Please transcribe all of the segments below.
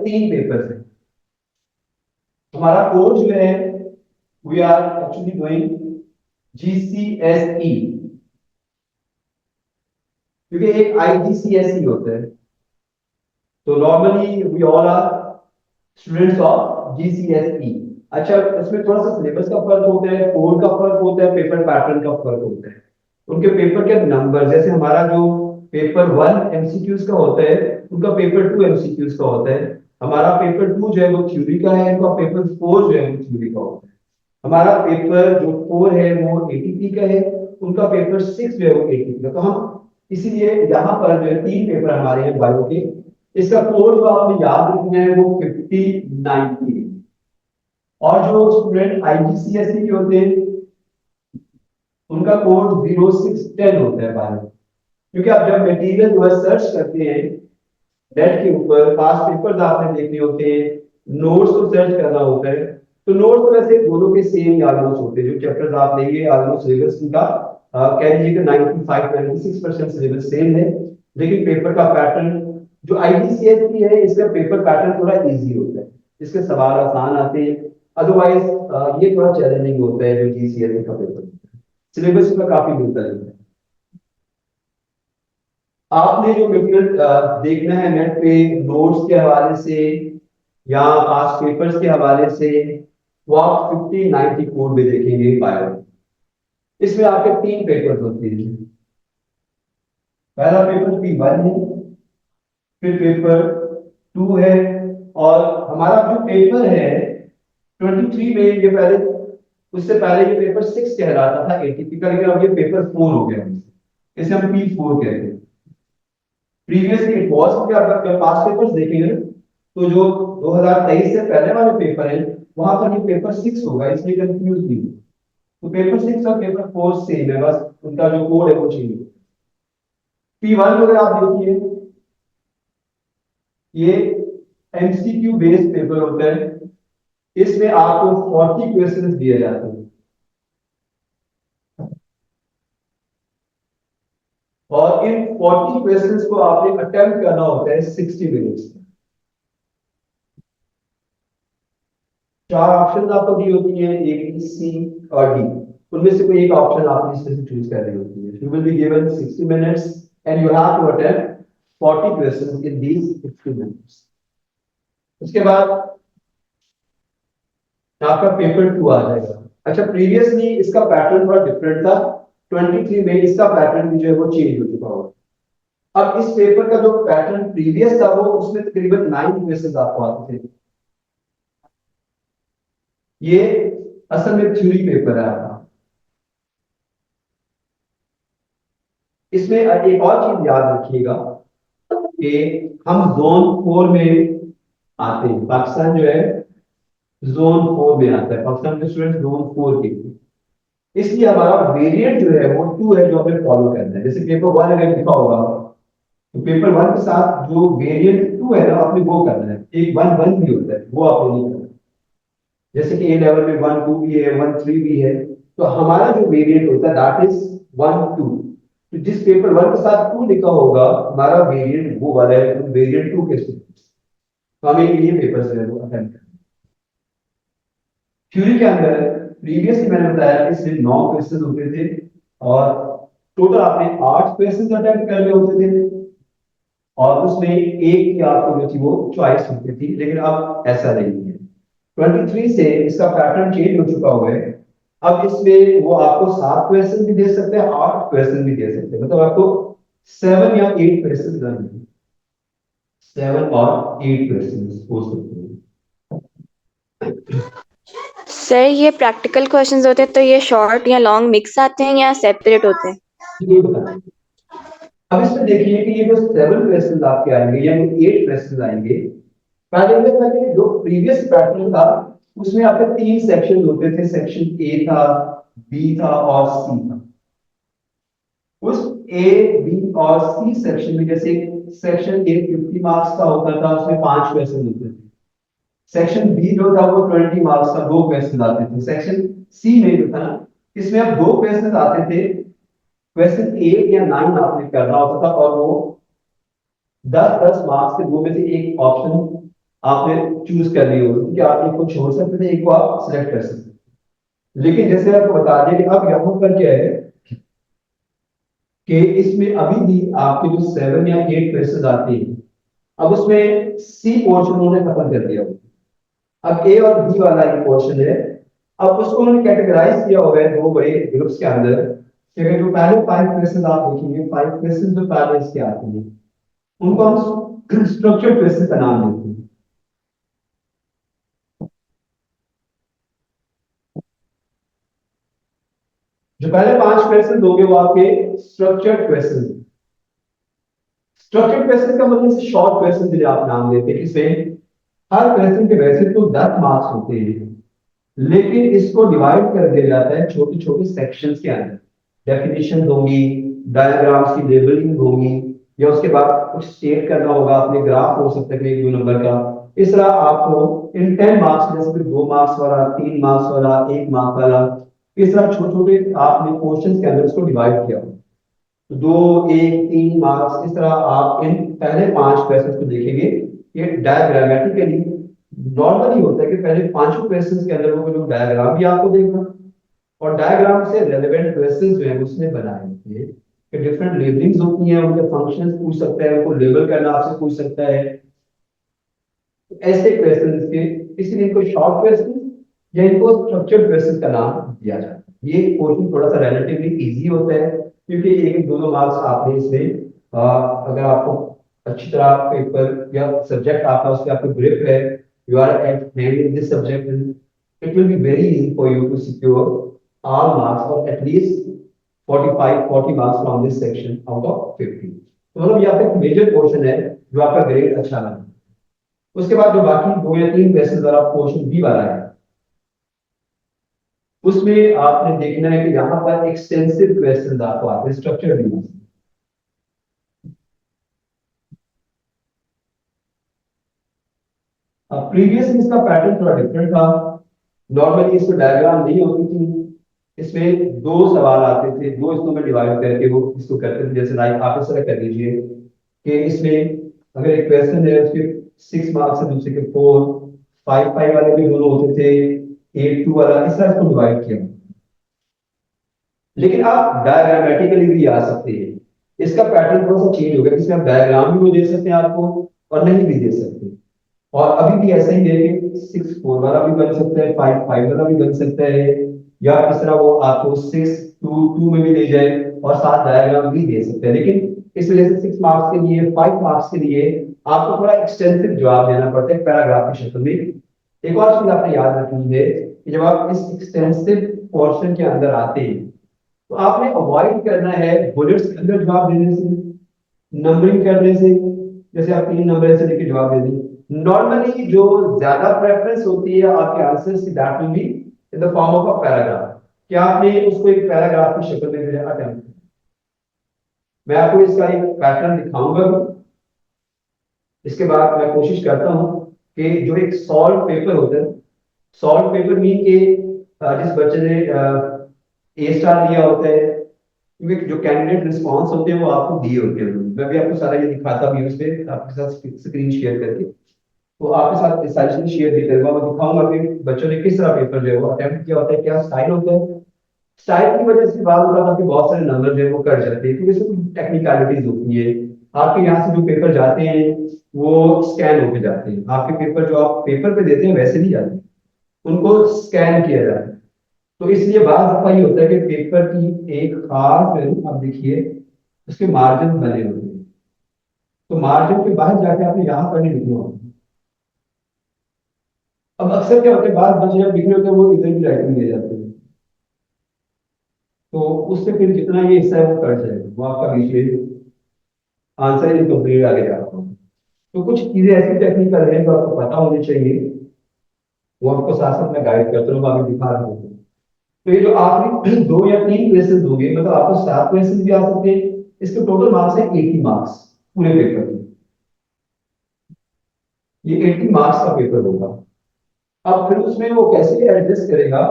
तीन पेपर्स हैं। हमारा कोर्स जो है we are actually doing GCSE, क्योंकि एक IGCSE होता है। तो normally we all are students of GCSE। अच्छा, इसमें थोड़ा सा सिलेबस का फर्क होता है, कोड का फर्क होता है, पेपर पैटर्न का फर्क होता है, उनके पेपर के नंबर। जैसे हमारा जो पेपर 1 MCQs का होता है, उनका पेपर 2 MCQs का होता है। हमारा पेपर 2 जो है वो थ्योरी का है, उनका पेपर 4 जो है वो थ्योरी का होता है। हमारा पेपर जो 4 है वो ATP का है, उनका पेपर 6 जो है वो ATP का। तो हम इसीलिए यहाँ पर जो है तीन पेपर हमारे हैं बायो के। इसका कोड जो आपने याद रखना है वो 5090 है। और जो स्टूडेंट IGCSE के होते हैं उनका कोड 0610 होता है बायो। क्योंकि आप जब मटेरियल जो है सर्च करते हैं नेट के ऊपर, पास पेपर्स आपने देखने होते हैं, नोट्स को सर्च करना होता है, तो नोट्स तो वैसे दोनों के सेम ही ऑलमोस्ट होते हैं। जो चैप्टर्स आप लेंगे ऑलमोस्ट सिलेबस का कह लीजिए कि 95-96% सिलेबस सेम है। लेकिन पेपर का पैटर्न जो IGCSE है, इसका पेपर पैटर्न थोड़ा इजी होता है, इसके सवाल आसान आते हैं। अदरवाइज ये थोड़ा चैलेंजिंग होता है जो GCSE का पेपर, सिलेबस का काफी मिलता है। आपने जो मटेरियल देखना है नेट पे नोट्स के हवाले से या पास पेपर्स के हवाले से, वो आप 5090 कोड में देखेंगे बायो। इसमें आपके तीन पेपर्स होते हैं। पहला पेपर P1 है, फिर पेपर 2 है, और हमारा जो पेपर है 23 में, ये पहले उससे पहले ये पेपर 6 कहलाता था ATP का, लेकिन अब ये पेपर 4 हो गया, इसे हम P4 कहते हैं। प्रीवियसली इट वाज, क्योंकि आप पास पेपर्स देखेंगे तो जो 2023 से पहले वाले पेपर है वहां पर ये पेपर 6 होगा, इसलिए कंफ्यूज नहीं हो। तो पेपर 6 और पेपर 4 सेम है, बस उनका जो कोड है वो चेंज है। P1 अगर आप देखिए, ये MCQ बेस्ड पेपर होता है। इसमें आपको 40 क्वेश्चंस दिए जाते हैं, और इन 40 क्वेश्चंस को आपने अटेम्प्ट करना होता है 60 मिनट्स। चार ऑप्शन आपको दी होती है, A B C और D। उनमें से कोई एक ऑप्शन आपने इसमें से चूज करनी होती है। You will be given 60 minutes and you have to attempt 40 questions in these 60 minutes. उसके बाद आपका पेपर 2 आ जाएगा। अच्छा, प्रीवियसली इसका पैटर्न थोड़ा डिफरेंट था, 23 में इसका पैटर्न भी जो है वो चेंज हो चुका होगा। अब इस पेपर का जो पैटर्न प्रीवियस था वो उसमें तकरीबन 9 क्वेश्चंस आपको आते थे। ये असल में थ्योरी पेपर है आपका। इसमें एक और चीज याद रखिएगा कि हम जोन 4 में आते हैं। पाकिस्तान जो है जोन 4 में आता है, पाकिस्तान के स्टूडेंट जोन 4 के लिए। इसलिए हमारा वेरिएंट जो है वो 2 है, जो हमें फॉलो करना है। जैसे पेपर 1 अगर लिखा होगा तो पेपर 1 के साथ जो वेरिएंट 2 है ना, आपने वो करना है। एक 1-1 भी होता है, वो आपने नहीं करना। जैसे कि A लेवल में 1-2 भी है, 1-3 भी है, तो हमारा जो वेरिएंट होता है दैट इज 1-2। तो जिस पेपर 1 के साथ 2 लिखा होगा, हमारा वेरिएंट वो वाला है, तो वेरिएंट 2 के स्टूडेंट्स, तो हमें ये पेपर जो है वो अटेम्प्ट करना है। थ्योरी के अंदर प्रीवियसली मैंने बताया इसमें 9 क्वेश्चन होते थे, और टोटल आपने 8 क्वेश्चन अटेम्प्ट करने होते थे, और उसमें एक की आपको जो थी वो चॉइस होती थी। लेकिन अब ऐसा नहीं है, 23 से इसका पैटर्न चेंज हो चुका हुआ है। अब इसमें वो आपको 7 क्वेश्चन भी दे सकते हैं, 8 क्वेश्चन भी दे सकते हैं, मतलब आपको 7 या 8 क्वेश्चन करने, 7 और 8 क्वेश्चन हो सकते हैं। सर ये प्रैक्टिकल क्वेश्चंस होते हैं तो ये शॉर्ट या लॉन्ग मिक्स आते हैं या सेपरेट होते हैं? ये बताएं। अब इसमें देखिए कि ये जो 7 क्वेश्चन आपके आएंगे या 8 क्वेश्चन आएंगे, पहले ये था कि जो प्रीवियस पैटर्न था उसमें आपके 3 सेक्शन होते थे। सेक्शन A था, B था और C था। उस A, B और C सेक्शन में, जैसे सेक्शन A 50 मार्क्स का होता था, उसमें 5 क्वेश्चन होते थे। सेक्शन B जो था वो 20 मार्क्स का 2 क्वेश्चन आते थे। सेक्शन C में जो था ना, इसमें अब 2 क्वेश्चन आते थे। क्वेश्चन 8 या 9 आपने करना होता था, और वो 10-10 मार्क्स के दो में से एक ऑप्शन आपने चूज कर ली होगी कि आप एक को छोड़ सकते थे, एक को आप सिलेक्ट कर सकते थे। लेकिन जैसे आपको बता दें कि अब यहाँ पर क्या है कि इसमें अभी भी आपके जो 7 या 8 क्वेश्चन आते हैं, अब उसमें सी पोर्शन उन्होंने खत्म कर दिया होगा। अब ए और बी वाला ये पोर्शन है, अब उसको उन्होंने कैटेगराइज किया हुआ है दो बड़े ग्रुप्स के अंदर, कि अगर जो पहले 5 क्वेश्चन आप देखेंगे, 5 क्वेश्चन जो पहले इसके आते हैं उनको हम स्ट्रक्चर्ड क्वेश्चन का नाम देते हैं। जो पहले 5 क्वेश्चन दोगे वो आपके स्ट्रक्चर्ड क्वेश्चन। स्ट्रक्चर्ड क्वेश्चन का मतलब से शॉर्ट क्वेश्चन जिन्हें आप नाम देते हैं, इसमें हर क्वेश्चन के वैसे तो 10 मार्क्स होते हैं, लेकिन इसको डिवाइड कर दिया जाता है छोटे छोटे सेक्शंस के अंदर। डेफिनेशन होंगी, डायग्राम्स की लेबलिंग होगी, या उसके बाद कुछ स्टेट करना होगा, अपने ग्राफ हो सकता है 1-2 नंबर का। इस तरह आपको इन 10 मार्क्स में से 2 मार्क्स वाला, 3 मार्क्स वाला, 1 मार्क वाला, इस तरह छोटे छोटे आपने क्वेश्चन के अंदर इसको डिवाइड किया हो। तो 2, 1, 3 मार्क्स, इस तरह आप इन पहले 5 क्वेश्चन को देखेंगे। ये डायग्रामेटिकली नॉर्मली होता है कि पहले 5 क्वेश्चंस के अंदर वो जो डायग्राम भी आपको देखना, और डायग्राम से रेलेवेंट क्वेश्चंस जो है उसने बनाए होते हैं कि डिफरेंट लेबलिंग्स होती हैं, उनके फंक्शंस पूछ सकता है, उनको लेबल करना आपसे पूछ सकता है। तो ऐसे क्वेश्चंस के, इसलिए इनको शॉर्ट क्वेश्चन या इनको स्ट्रक्चर्ड क्वेश्चन का नाम दिया जाता है। ये क्वेश्चन थोड़ा सा रिलेटिवली इजी होता है, क्योंकि एक एक दोनों मार्क्स आपने इसमें अगर आपको अच्छी तरह पेपर या सब्जेक्ट आपका उसके आपको ग्रिप है, you are at hand in this subject, it will be very easy for you to secure all marks, or at least 45-40 marks from this section out of 50। तो मतलब यहाँ पे मेजर पोर्शन है जो आपका ग्रेड अच्छा लगा। उसके बाद जो बाकी 2 या 3 क्वेश्चन वाला पोर्शन बी वाला है, उसमें आपने देखना है कि यहाँ पर एक्सटेंसिव क्वेश्चन आपको आते हैं स्ट्रक्चर डी। अब प्रीवियसली इसका पैटर्न थोड़ा डिफरेंट था। नॉर्मली इसमें डायग्राम नहीं होती थी, इसमें 2 सवाल आते थे, 2 हिस्सों में डिवाइड करके वो इसको करते थे। जैसे लाइक आप इस तरह कर लीजिए कि इसमें अगर एक क्वेश्चन है उसके 6 मार्क्स है, दूसरे के 4, 5-5 वाले भी दोनों होते थे, 8-2 वाला, इस तरह इसको डिवाइड किया। लेकिन आप डायग्रामेटिकली भी आ सकते हैं, इसका पैटर्न थोड़ा सा चेंज हो गया, इसमें आप डायग्राम भी वो दे सकते हैं आपको, और नहीं भी दे सकते। और अभी भी ऐसा ही है कि 6-4 वाला भी बन सकता है, 5-5 वाला भी बन सकता है, या इस तरह वो आपको 6-2-2 में भी ले जाए और साथ डायग्राम भी दे सकते हैं। लेकिन इस वजह से 6 मार्क्स के लिए, 5 मार्क्स के लिए आपको थोड़ा एक्सटेंसिव जवाब देना पड़ता है पैराग्राफ की शक्ल में। एक और चीज आपने याद रखनी है कि जब आप इस एक्सटेंसिव पोर्शन के अंदर आते हैं तो आपने अवॉइड करना है बुलेट्स के अंदर जवाब देने से, नंबरिंग करने से। जैसे आप 3 नंबर ऐसे लेके जवाब दे दें, नॉर्मली जो ज्यादा प्रेफरेंस होती है आपके आंसर्स की, that will be in the form of a paragraph, कि आपने उसको एक पैराग्राफ की शक्ल में अटेम्प्ट। मैं आपको इसका एक पैटर्न दिखाऊंगा, इसके बाद मैं कोशिश करता हूं कि जो एक सॉल्व पेपर होता है, सॉल्व पेपर मीन के जिस बच्चे ने ए स्टार लिया होता है, क्योंकि जो कैंडिडेट रिस्पॉन्स होते हैं वो आपको दिए होते हैं। मैं भी आपको सारा ये दिखाता भी हूँ इस पे आपके साथ स्क्रीन शेयर करके, तो आपके साथ सजेशन शेयर भी करूंगा। मैं दिखाऊंगा कि बच्चों ने किस तरह पेपर जो है वो अटेम्प्ट किया होता है, क्या स्टाइल होता है। स्टाइल की वजह से बात होता है कि बहुत सारे नंबर जो है वो कट जाते हैं, क्योंकि इसमें कुछ टेक्निकलिटीज होती है। आपके यहाँ से जो पेपर जाते हैं वो स्कैन होके जाते हैं, आपके पेपर जो आप पेपर पे देते हैं वैसे नहीं जाते, उनको स्कैन किया जाता है। तो इसलिए बात दफा ये होता है कि पेपर की एक खास जो आप देखिए उसके मार्जिन बने होते हैं, तो मार्जिन के बाहर जाके आपने यहाँ पर नहीं लिखना होता। अब अक्सर क्या होता है, बाद बचे जब लिखने होते हैं वो इधर की राइटिंग ले जाते हैं, तो उससे फिर जितना ये हिस्सा है वो कट जाएगा, वो आपका बीच में आंसर इनकम्प्लीट आगे जा रहा होगा। तो कुछ चीजें ऐसी टेक्निकल है जो आपको पता होनी चाहिए, वो आपको साथ साथ में गाइड करते रहो, आगे दिखा रहा हूँ। तो ये जो आपने 2 या 3 क्वेश्चन दोगे, मतलब आपको 7 क्वेश्चन भी आ सकते हैं। इसके टोटल मार्क्स है 80 मार्क्स पूरे पेपर के, ये 80 मार्क्स का पेपर होगा। अब फिर उसमें वो कैसे एडजस्ट करेगा,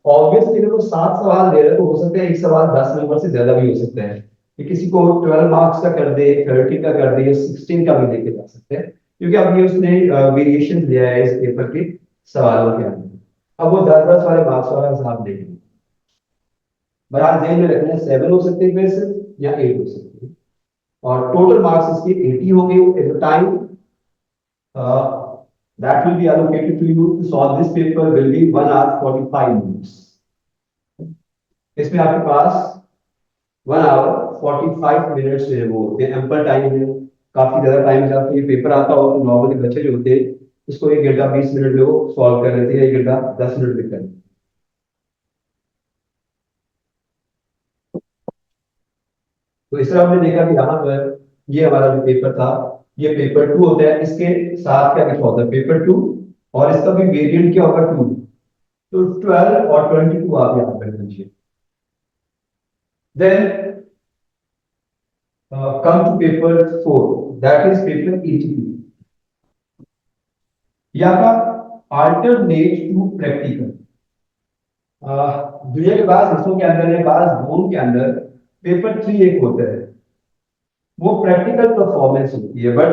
ऑब्वियसली अगर वो 7 सवाल दे रहा है तो हो सकता है एक सवाल 10 नंबर से ज्यादा भी हो सकता है, कि किसी को 12 मार्क्स का कर दे, 30 का कर दे, या 16 का भी देके जा सकते हैं, क्योंकि अब ये उसने वेरिएशन दिया है इस पेपर के सवालों के अंदर। अब वो 10-10 वाले मार्क्स वाला हिसाब देंगे। बहरहाल जेल में रखना 7 हो सकते हैं क्वेश्चन या 8 हो सकते हैं, और टोटल मार्क्स इसके 80 होंगे at the time that will be allocated to you to solve this paper will be 1 hour 45 minutes. इसमें आपके पास 1 hour 45 मिनट्स जो है वो होते हैं, एम्पल टाइम है, काफी ज्यादा टाइम से आपको ये पेपर आता हो तो नॉर्मली बच्चे जो होते हैं इसको 1 घंटा 20 मिनट में वो सॉल्व कर लेते हैं, 1 घंटा 10 मिनट में कर। तो इस तरह हमने देखा कि यहाँ पर ये हमारा जो पेपर था ये पेपर 2 होता है, इसके साथ क्या लिखा होता है पेपर 2, और इसका भी वेरिएंट क्या होगा 2। तो 12 और 22 आप यहाँ पर लीजिए। Then come to paper 4, that is paper 82. यहाँ का alternate to practical। दुनिया के बाद हिस्सों के अंदर या बाद जोन के अंदर पेपर 3 एक होता है, वो प्रैक्टिकल परफॉर्मेंस होती है, but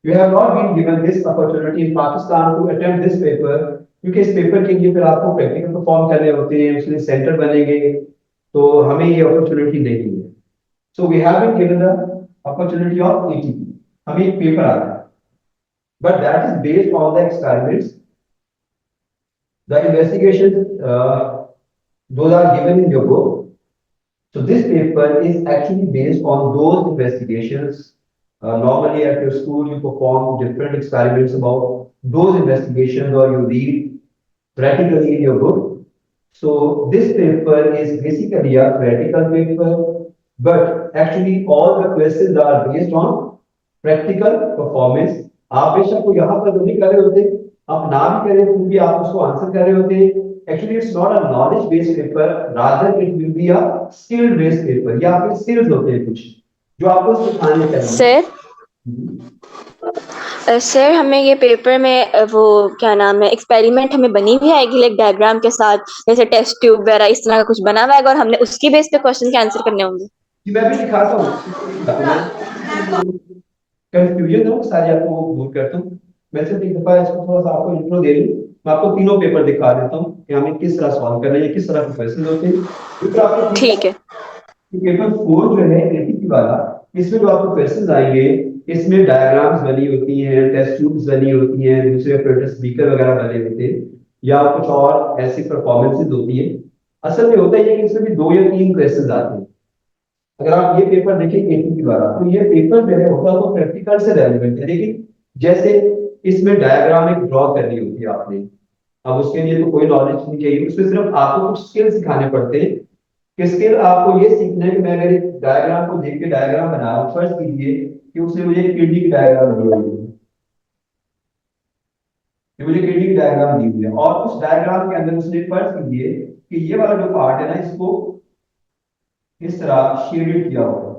you have not been given this opportunity in Pakistan to attempt this paper, क्योंकि इस पेपर के लिए फिर आपको प्रैक्टिकल परफॉर्म करने होते हैं, उसमें सेंटर बनेंगे, तो हमें ये अपॉर्चुनिटी नहीं है। So we have been given the opportunity of ATP, हमें एक पेपर आता है, but that is based on the experiments, the investigations, those are given in your book. So this paper is actually based on those investigations. Normally at your school you perform different experiments about those investigations, or you read practically in your book. So this paper is basically a practical paper, but actually all the questions are based on practical performance. आप बेशक को यहाँ पर नहीं कर रहे होते, आप ना भी करें तो भी आप उसको आंसर कर रहे होते। Actually it's not a knowledge based paper, rather it will be a skill based paper। या आपके skills होते हैं कुछ जो आपको सिखाने चाहिए। सर हमें ये पेपर में वो क्या नाम है एक्सपेरिमेंट हमें बनी हुई आएगी लाइक डायग्राम के साथ, जैसे टेस्ट ट्यूब वगैरह इस तरह का कुछ बना हुआ है और हमने उसकी बेस पे क्वेश्चन के आंसर करने होंगे। जी मैं भी दिखाता हूँ, कंफ्यूजन है सारी आपको दूर करता हूँ। मैं सिर्फ एक दफा इसको थोड़ा सा आपको इंट्रो दे दूँ, मैं आपको तीनों पेपर दिखा देता हूँ कि हमें किस तरह सॉल्व करना है, किस तरह के क्वेश्चन होते हैं। फिर आपको ठीक है। पेपर 4 जो है एटीपी वाला, इसमें जो आपको क्वेश्चंस आएंगे, इसमें डायग्राम्स बनी होती हैं, टेस्ट ट्यूब्स बनी होती हैं, दूसरे ऑपरेटर स्पीकर वगैरह बने होते हैं, या कुछ और ऐसी परफॉर्मेंसेस होती है। असल में होता है कि इसमें भी 2 या 3 क्वेश्चंस आते हैं। अगर आप ये पेपर देखें एटीपी वाला, तो ये पेपर जो है होगा तो प्रैक्टिकल से रेलेवेंट है, लेकिन जैसे इसमें डायग्राम एक ड्रॉ करनी होती है आपने, अब उसके लिए तो कोई नॉलेज नहीं चाहिए, उसमें सिर्फ आपको कुछ स्किल सिखाने पड़ते हैं कि स्किल आपको ये सीखना है कि मैं अगर एक डायग्राम को देख के डायग्राम बना रहा हूँ, फर्स्ट कीजिए कि उसने मुझे एक किडनी की डायग्राम दी हुई है, कि मुझे किडनी की डायग्राम दी हुई है, और उस डायग्राम के अंदर उसने फर्स्ट कीजिए कि ये वाला जो पार्ट है ना, इसको इस तरह शेडेड किया होगा,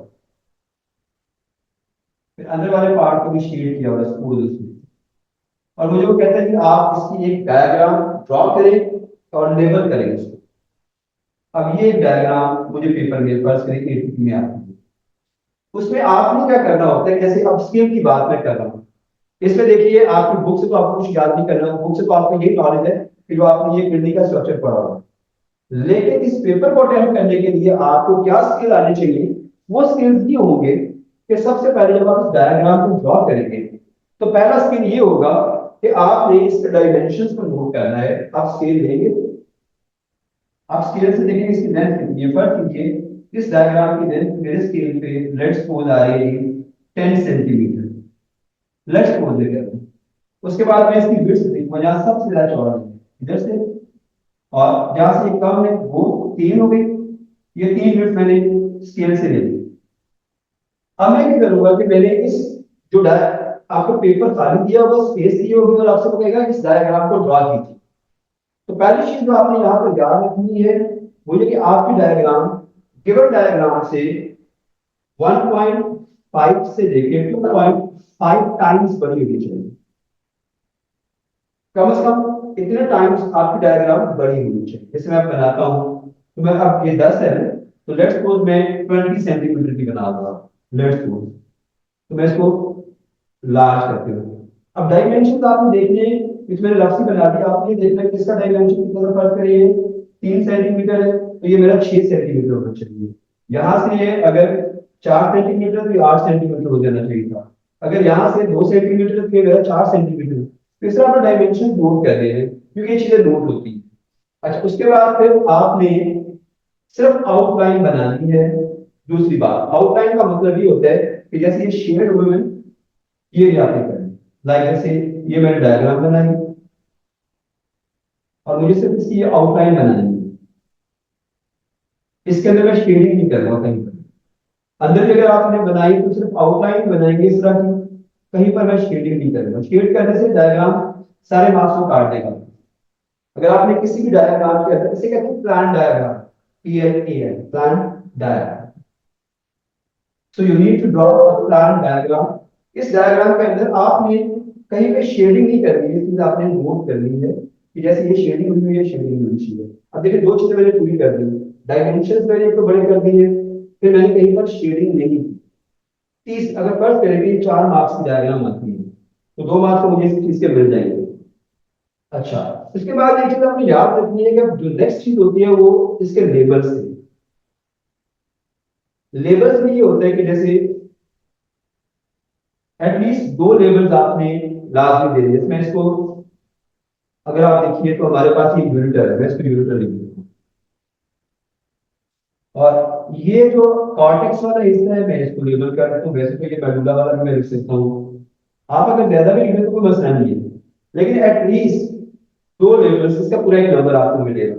फिर अंदर वाले पार्ट को भी शेड किया होगा स्कूल उसमें, और मुझे वो कहता है कि आप इसकी एक डायग्राम ड्रॉ करें और लेबल करें उसको। अब ये डायग्राम मुझे पेपर में फर्स्ट करें एटीपी में आती है, उसमें आपने क्या करना होता है, जैसे अब स्केल की बात मैं कर रहा हूँ, इसमें देखिए आपकी बुक से तो आपको कुछ याद नहीं करना, बुक से तो आपको यही नॉलेज है कि जो आपने ये किडनी का स्ट्रक्चर पढ़ा हुआ, लेकिन इस पेपर को अटेम्प्ट करने के लिए आपको क्या स्किल आने चाहिए, वो स्किल्स ये होंगे कि सबसे पहले जब आप इस डायग्राम को ड्रॉ करेंगे तो पहला स्किल ये होगा कि आपने इसके डायमेंशंस को नोट करना है। आप स्केल लेंगे, आप स्केल से देखेंगे इसकी लेंथ कितनी है, फर्क कीजिए इस डायग्राम की लेंथ मेरे स्केल पे लेट्स सपोज आ रही है 10 सेंटीमीटर, लेट्स सपोज ले करते हैं। उसके बाद मैं इसकी विड्थ देखूंगा, जहां सबसे ज्यादा चौड़ा है इधर से, और जहां से कम है वो 3 हो गई, ये 3 विड्थ मैंने स्केल से ले ली। अब मैं क्या करूंगा कि मैंने इस जो आपको पेपर खाली दिया होगा, स्पेस दी होगी, और आपसे कहेगा इस डायग्राम को ड्रॉ कीजिए। तो पहली चीज जो आपने यहाँ पर याद रखनी है वो ये कि आपकी डायग्राम गिवन डायग्राम से 1.5 से लेके 2.5 टाइम्स बड़ी होनी चाहिए, कम से कम इतने टाइम्स आपकी डायग्राम बड़ी होनी चाहिए। जैसे मैं बनाता हूँ, तो मैं अब ये 10 है, तो लेट्स सपोज मैं 20 सेंटीमीटर की बना दूंगा, लेट्स सपोज, तो मैं इसको लार्ज करते हो। अब डायमेंशन आपने देखने, इसमें लफ्सी बना दिया, आपने देखना है किसका डायमेंशन कितना सा फर्क है। ये 3 सेंटीमीटर है तो ये मेरा 6 सेंटीमीटर होना चाहिए। यहाँ से ये अगर 4 सेंटीमीटर तो ये 8 सेंटीमीटर हो जाना चाहिए था। अगर यहाँ से 2 सेंटीमीटर तो ये मेरा 4 सेंटीमीटर। तो इस तरह आप डायमेंशन नोट कर रहे हैं क्योंकि ये चीजें नोट होती हैं। अच्छा, उसके बाद फिर आपने सिर्फ आउटलाइन बनानी है। दूसरी बात, आउटलाइन का मतलब ये होता है कि जैसे ये शेड हुए हैं, ये भी आपने करना है। लाइक जैसे ये मैंने डायग्राम बनाई और मुझे सिर्फ इसकी आउटलाइन बनानी है। इसके अंदर मैं शेडिंग नहीं कर रहा कहीं पर। अंदर की अगर आपने बनाई तो सिर्फ आउटलाइन बनाएंगे इस तरह की, कहीं पर मैं शेडिंग नहीं करूंगा। शेड करने से डायग्राम सारे मार्क्स को काट देगा। अगर आपने किसी भी डायग्राम के अंदर, इसे कहते हैं plan diagram, PLAN, plan diagram. So you need to draw a plan diagram. इस डायग्राम के अंदर आपने कहीं पे शेडिंग नहीं करनी है, चीज आपने नोट करनी है कि जैसे ये शेडिंग हुई है, ये शेडिंग होनी चाहिए। अब देखिए दो चीजें मैंने पूरी कर दी, डायमेंशन मैंने एक तो बड़े कर दिए, फिर मैंने कहीं पर शेडिंग नहीं की। 30 अगर फर्ज करें कि 4 मार्क्स की डायग्राम आती है तो 2 मार्क्स तो मुझे इस चीज के मिल जाएंगे। अच्छा, इसके बाद एक चीज आपने याद रखनी है कि अब जो नेक्स्ट चीज होती है वो इसके लेबल्स है। लेबल्स में ये होता है कि जैसे एटलीस्ट 2 लेबल्स आपने लाजमी दे दिए। इसमें इसको अगर आप देखिए तो हमारे पास ये यूनिटर है, मैं इसको यूनिटर लिख देता हूं। और ये जो कॉर्टेक्स वाला हिस्सा है मैं इसको लेबल कर देता हूँ। वैसे तो ये मेडुला वाला भी मैं लिख सकता हूँ, आप अगर ज्यादा भी लिख दें तो कोई मसला नहीं है, लेकिन एटलीस्ट 2 लेबल्स, इसका पूरा एक नंबर आपको मिलेगा।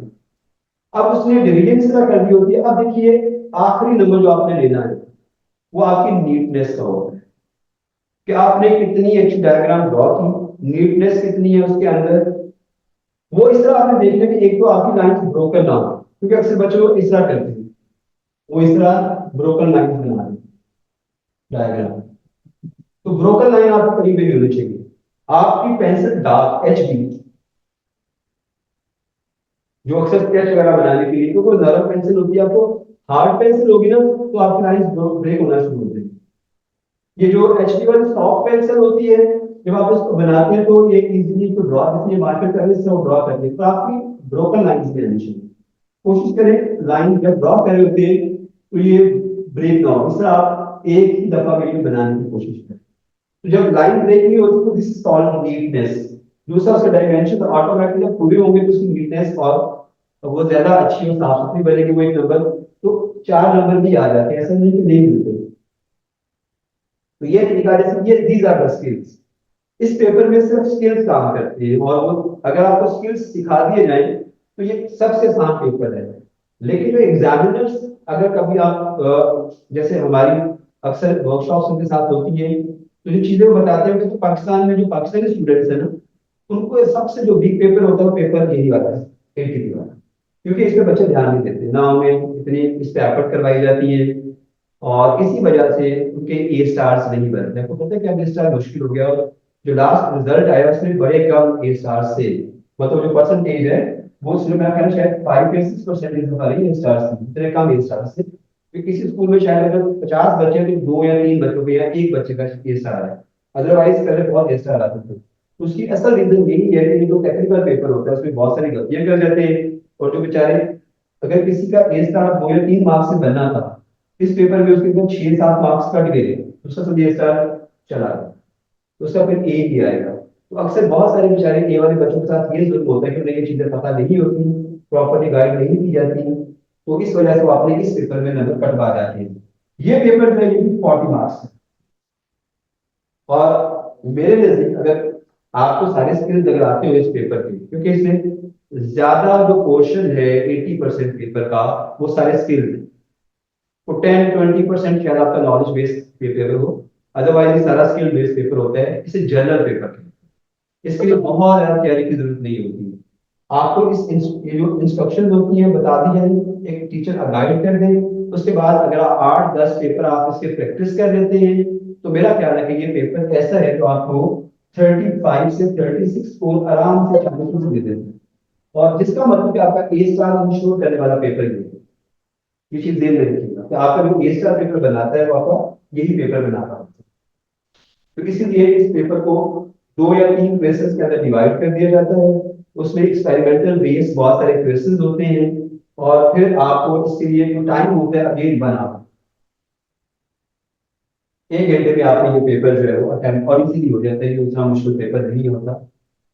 अब उसने डिवीजन इस तरह कर दी होती है। अब देखिए आखिरी नंबर जो आपने लेना है वो आपकी नीटनेस का होता है कि आपने कितनी अच्छी डायग्राम ड्रॉ की, नीटनेस कितनी है उसके अंदर। वो इस तरह आपने देखना कि एक तो आपकी लाइन ब्रोकन ना हो, क्योंकि अक्सर बच्चे लोग इस तरह करते हैं, वो इस तरह ब्रोकन लाइन बना रहे डायग्राम। तो ब्रोकन लाइन आपको कहीं भी नहीं होनी चाहिए। आपकी पेंसिल डार्क HB, जो अक्सर स्केच वगैरह बनाने के लिए, क्योंकि नरम पेंसिल होती है, आपको हार्ड पेंसिल होगी ना तो आपकी लाइन ब्रेक होना शुरू हो जाएगी। ये जो HB1 सॉफ्ट पेंसिल होती है, जब आप उसको बनाते हैं तो ये इजीली तो ड्रॉ, इसलिए मार्कर करने से ड्रॉ करते हैं, तो आपकी ब्रोकन लाइंस भी आनी चाहिए। कोशिश करें लाइन जब ड्रॉ कर रहे होते हैं तो ये ब्रेक ना हो, इससे आप एक ही दफा में बनाने की कोशिश करें। तो जब लाइन ब्रेक नहीं होती तो दिस इज कॉल्ड नीटनेस। दूसरा उसका डायमेंशन तो ऑटोमेटिकली जब पूरे होंगे तो उसकी नीटनेस और वो ज्यादा अच्छी और साफ सुथरी बनेगी। वो एक नंबर तो 4 नंबर भी आ जाते हैं, ऐसा नहीं कि नहीं मिलते। तो ये तरीका, जैसे ये दीज आर द स्किल्स। इस पेपर में सिर्फ स्किल्स काम करते हैं, और वो अगर आपको स्किल्स सिखा दिए जाए तो ये सबसे आसान पेपर है। लेकिन जो एग्जामिनर्स, अगर कभी आप जैसे हमारी अक्सर वर्कशॉप्स उनके साथ होती है तो जो चीजें वो बताते हैं कि पाकिस्तान में जो पाकिस्तानी स्टूडेंट्स है ना, उनको सबसे जो वीक पेपर होता है वो पेपर यही वाला है, ATP वाला। क्योंकि इस पे बच्चे ध्यान नहीं देते ना, उन्हें इतनी इस पे एफर्ट करवाई जाती है, और इसी वजह से उनके ए स्टार्स नहीं बनते। आपको पता है कि अब ए स्टार मुश्किल हो गया, और जो लास्ट रिजल्ट आया उसमें बड़े कम ए स्टार से, मतलब जो परसेंटेज है वो सिर्फ मैं कहना शायद 5 या 6% हमारी ए स्टार से, इतने कम ए स्टार से कि किसी स्कूल में शायद अगर 50 बच्चे हैं तो 2 या 3 बच्चों के या एक बच्चे का ए स्टार है। अदरवाइज पहले बहुत ए स्टार आते थे। तो उसकी असल रीजन यही है कि जो टेक्निकल पेपर होता है उसमें बहुत सारी गलतियां कर जाते हैं, और जो बेचारे, अगर किसी का ए स्टार 2 या 3 मार्क्स से बनना था, इस पेपर में उसके एकदम 6-7 मार्क्स कट गए, उसका समझिए स्टार चला गया, तो उसका फिर ए ही आएगा। तो अक्सर बहुत सारे बेचारे ए वाले बच्चों के साथ ये जुल्म होता है कि उन्हें ये चीजें पता नहीं होती, प्रॉपर्ली गाइड नहीं की जाती, तो इस वजह से वो अपने इस पेपर में नंबर कटवा जाते हैं। ये पेपर जो है ये भी 40 मार्क्स है। और मेरे नजदीक अगर आपको सारे स्किल्स अगर आते हो इस पेपर के, क्योंकि इसमें ज्यादा जो पोर्शन है 80% पेपर का वो सारे स्किल्स, तो 10-20% शायद आपका नॉलेज बेस्ड पेपर हो, अदरवाइज ये सारा स्किल बेस्ड पेपर होता है। इसे जनरल पेपर कहते हैं। इसके लिए बहुत ज्यादा तैयारी की जरूरत नहीं होती है। आपको ये जो इंस्ट्रक्शन होती है बता दी जाए, एक टीचर गाइड कर दे, उसके बाद अगर आप 8-10 पेपर आप इसके प्रैक्टिस कर लेते हैं तो मेरा ख्याल है कि ये पेपर ऐसा है जो आपको 35 से 36 स्कोर आराम से चांसेस दे देते हैं, और जिसका मतलब कि आपका ए स्टार इंश्योर करने वाला पेपर ये है। ये चीज ध्यान में रखिएगा कि आपका जो ए स्टार पेपर बनाता है वो आपका यही पेपर बनाता है। तो इसीलिए इस पेपर को 2 या 3 क्वेश्चन के अंदर डिवाइड कर दिया जाता है। उसमें एक्सपेरिमेंटल बेस्ड बहुत सारे क्वेश्चन होते हैं और फिर आपको इसके लिए जो टाइम होता है अगेन 1 आवर, 1 घंटे में आपने ये पेपर जो है वो अटेम्प्ट और इजीली हो जाता है, ये उतना मुश्किल पेपर नहीं होता।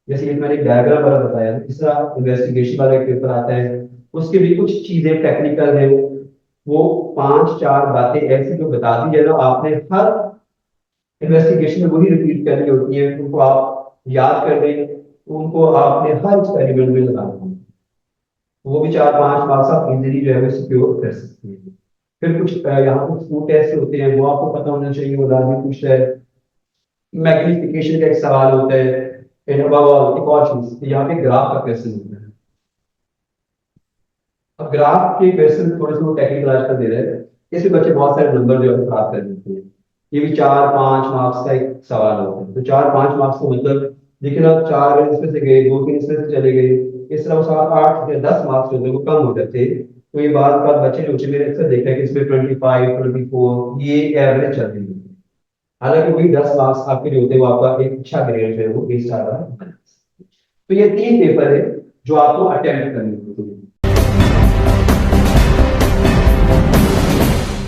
जैसे ये मैंने एक डायग्राम वाला बताया, तीसरा इन्वेस्टिगेशन वाला एक पेपर आता है, उसके भी कुछ चीजें टेक्निकल है, वो 5-4 बातें ऐसी जो बता दी जाए ना, आपने हर इन्वेस्टिगेशन में वही रिपीट करनी होती है, उनको आप याद कर दें, उनको आपने हर एक्सपेरिमेंट में लगाना है, वो भी 4-5 मार्क्स आप इजीली जो है वो सिक्योर कर सकते हैं। फिर कुछ यहाँ पे फूड टेस्ट होते हैं, वो आपको पता होना चाहिए, वो लाजमी पूछता है। मैग्निफिकेशन का एक सवाल होता है, एक और चीज यहाँ पे ग्राफ का क्वेश्चन होता है। अब ग्राफ के क्वेश्चन थोड़े से वो टेक्निकल आजकल दे रहे हैं, इसमें बच्चे बहुत सारे नंबर जो है प्राप्त कर देते हैं। ये भी 4-5 मार्क्स का एक सवाल होता है, तो 4-5 मार्क्स का मतलब देखिए ना, 4 अगर इसमें से गए, 2-3 इसमें से चले गए, इस तरह वो 7-8 या 10 मार्क्स जो थे वो कम हो जाते। तो ये बात बात बच्चे जो होते हैं, मैंने अक्सर देखा है कि इसमें 25-24 ये एवरेज चल रही है। हालांकि वही 10 मार्क्स आपके जो होते हैं वो आपका एक अच्छा ग्रेड जो है वो A स्टार का। तो ये 3 पेपर है जो आपको अटेम्प्ट करने होते हैं।